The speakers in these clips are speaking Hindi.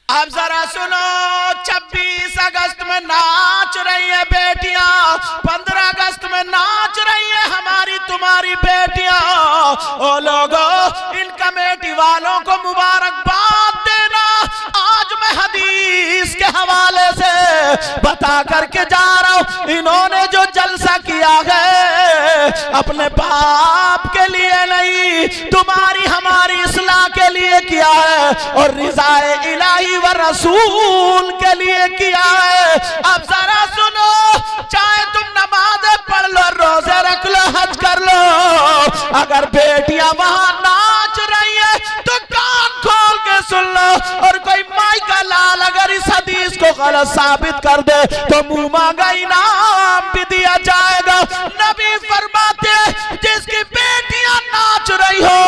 अब जरा सुनो, 26 अगस्त में नाच रही है बेटियां, 15 अगस्त में नाच रही है हमारी तुम्हारी बेटियां। ओ लोगों, इन कमेटी वालों को मुबारकबाद देना। आज मैं हदीस के हवाले से बता करके जा रहा हूं, इन्होंने जो जलसा किया है अपने बाप के लिए नहीं, तुम्हारी हमारी इस्लाह के लिए किया है और रिज़ाए इलाही व रसूल के लिए किया है। अब जरा सुनो, चाहे तुम नमाज़ें पढ़ लो, रोजे रख लो, हज कर लो, अगर बेटियां वहां नाच रही है तो कान खोल के सुन लो। और कोई माई का लाल अगर इस हदीस को गलत साबित कर दे तो मुंह मांगा इनाम भी दिया जाएगा। नबी फरमाते जिसकी बेटियां नाच रही हो,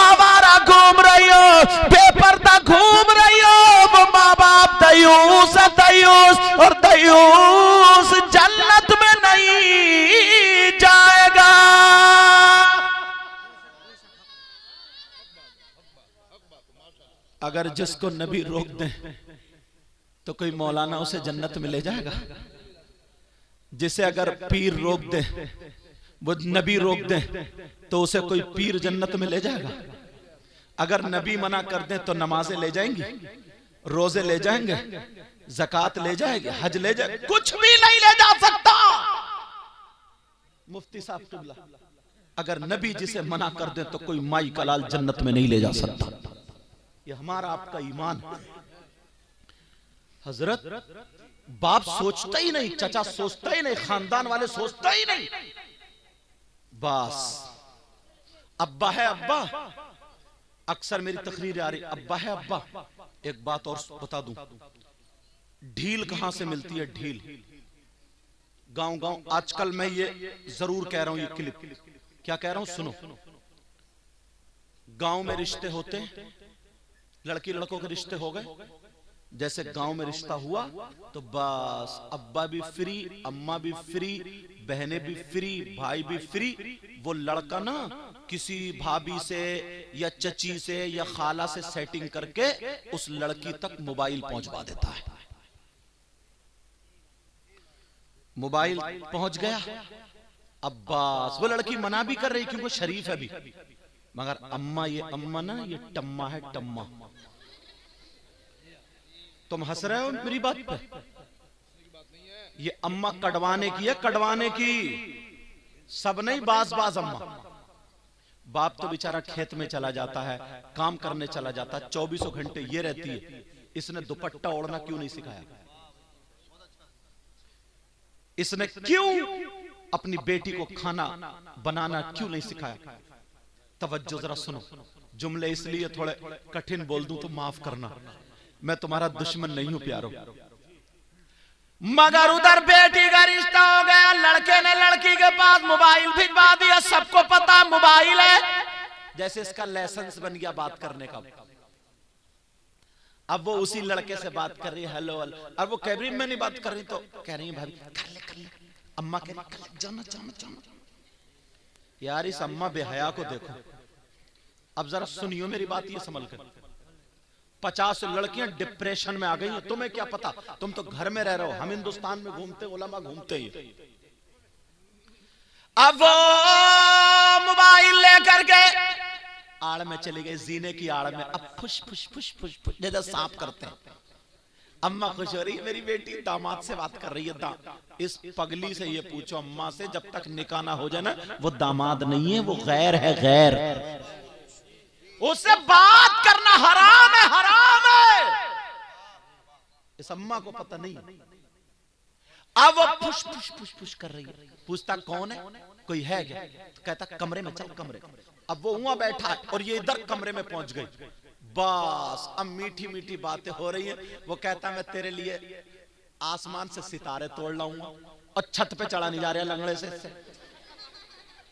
आवारा घूम रही हो, बेपर्दा घूम रही हो, वो माँ बाप दयूस है, दयूस, और दयूस जन्नत में नहीं जाएगा। अगर जिसको नबी रोक दे तो कोई मौलाना उसे जन्नत में ले जाएगा? जिसे अगर पीर रोक दे, वो नबी रोक दे तो उसे कोई पीर जन्नत में ले जाएगा? अगर नबी मना कर दे तो नमाजें ले जाएंगी, रोजे ले जाएंगे, ज़कात ले जाएंगे, हज ले जाएंगे, कुछ भी नहीं ले जा सकता। मुफ्ती साहब किबला, अगर नबी जिसे मना कर दे तो कोई माई का लाल जन्नत में नहीं ले जा सकता। ये हमारा आपका ईमान। हजरत, बाप सोचता ही नहीं, चचा सोचता ही नहीं, खानदान वाले सोचता ही नहीं, बस अब्बा है अब्बा। अक्सर मेरी तकरीर आ रही, अब्बा है अब्बा। एक बात और बता दूं, ढील कहां से मिलती है? ढील गांव गांव। आजकल मैं ये जरूर कह रहा हूं, ये क्लिप क्या कह रहा हूं सुनो। गांव में रिश्ते होते, लड़की लड़कों के रिश्ते हो गए, जैसे गांव में रिश्ता हुआ तो बस अब्बा भी फ्री, अम्मा भी फ्री, बहनें भी फ्री, भाई भी फ्री। वो लड़का ना किसी भाभी से या चची से या खाला से सेटिंग करके उस लड़की तक मोबाइल पहुंचवा देता है। मोबाइल पहुंच गया, अब्बास, वो लड़की मना भी कर रही क्योंकि शरीफ है भी, मगर अम्मा, ये अम्मा ना, ये टम्मा है, टम्मा। तुम हंस रहे हो मेरी बात पे? ये अम्मा कड़वाने की है, कड़वाने की, सब नहीं, बाज बाज अम्मा। बाप तो बेचारा खेत में चला जाता है, काम करने चला जाता है, 24 घंटे ये रहती है। इसने दुपट्टा ओढ़ना क्यों नहीं सिखाया? इसने क्यों अपनी बेटी को खाना बनाना क्यों नहीं सिखाया? तवज्जो जरा सुनो, जुमले इसलिए थोड़े कठिन बोल दूं तो माफ करना, मैं तुम्हारा दुश्मन नहीं हूं प्यारो। मगर उधर बेटी का रिश्ता हो गया, लड़के ने लड़की के पास मोबाइल भिजवा दिया, सबको पता मोबाइल है, जैसे इसका लाइसेंस बन गया बात करने का। अब वो उसी लड़के से बात कर रही है, हेलो हेलो, और वो कैबिन में नहीं बात कर रही तो कह रही है भाभी कर ले। अम्मा कह रही जाना जाना जाना। यार इस अम्मा बेहया को देखो। अब जरा सुनियो मेरी बात, ये संभल कर। 50 लड़कियां डिप्रेशन में आ गई हैं, तुम्हें क्या पता? तुम तो घर में रह रहे हो, हम हिंदुस्तान में घूमते, उलमा घूमते ही। अब वो मोबाइल लेकर के आड़ में चली गई, जीने की आड़ में। अब फुश फुश फुश फुश फुश जैसे सांप करते हैं। अम्मा खुश हो रही है, मेरी बेटी दामाद से बात कर रही है। इस पगली से ये पूछो अम्मा से, जब तक निकाह ना हो जाए ना, वो दामाद नहीं है, वो गैर है, गैर। उससे बात करना हराम है, हराम है। इस अम्मा को पता नहीं। अब वो फुश फुश फुश फुश कर रही है। पूछता कौन है, कोई है क्या? तो कहता कमरे में चल, कमरे। अब वो वहां बैठा है और ये इधर कमरे में पहुंच गई। बस अब मीठी मीठी बातें हो रही है। वो कहता मैं तेरे लिए आसमान से सितारे तोड़ लाऊंगा, और छत पे चढ़ा नहीं जा रहा लंगड़े से,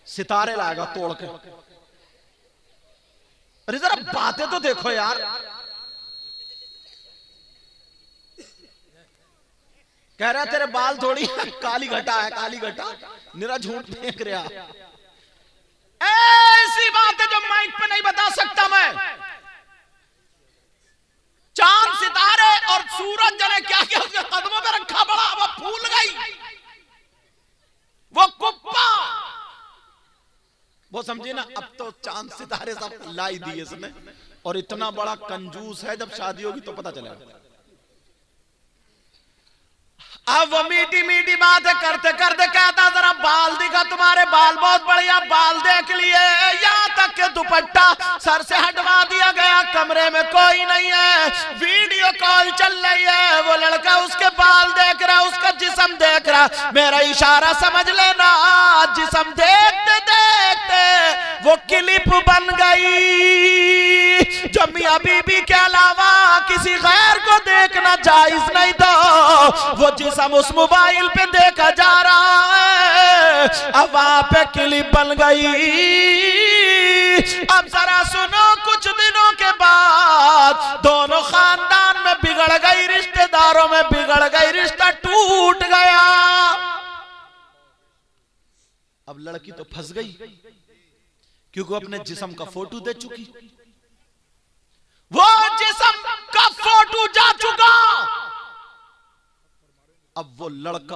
सितारे लाएगा तोड़ के। अरे जरा बातें तो देखो यार। कह रहा तेरे बाल थोड़ी काली घटा है, काली घटा, निरा झूठ फेंक रहा। ऐसी बातें जो माइक पे नहीं बता सकता मैं। चांद सितारे समझे ना, अब तो चांद सितारे सब लाई दिए इसने, और इतना बड़ा कंजूस है, जब शादी होगी तो पता चलेगा। अब वो मीठी मीठी बातें करते करते कहता जरा बाल दिखा, तुम्हारे बाल बहुत बढ़िया, बाल देख लिए। यहाँ तक के दुपट्टा सर से हटवा दिया गया, कमरे में कोई नहीं है, वीडियो कॉल चल रही है, वो लड़का उसके बाल देख रहा, उसका जिस्म देख रहा। मेरा इशारा समझ लेना, जिस्म देखते देखते वो क्लिप बन गई, जो मियां बीबी के अलावा किसी गैर को देखना जायज नहीं था, वो जिस्म उस मोबाइल पे देखा जा रहा है। अब वहां पे क्लिप बन गई। अब जरा सुनो, कुछ दिनों के बाद दोनों खानदान में बिगड़ गई, रिश्तेदारों में बिगड़ गई, रिश्ता टूट गया। अब लड़की तो फंस गई, क्योंकि अपने जिस्म का फोटो दे चुकी, वो जिस्म का फोटो जा चुका। अब वो लड़का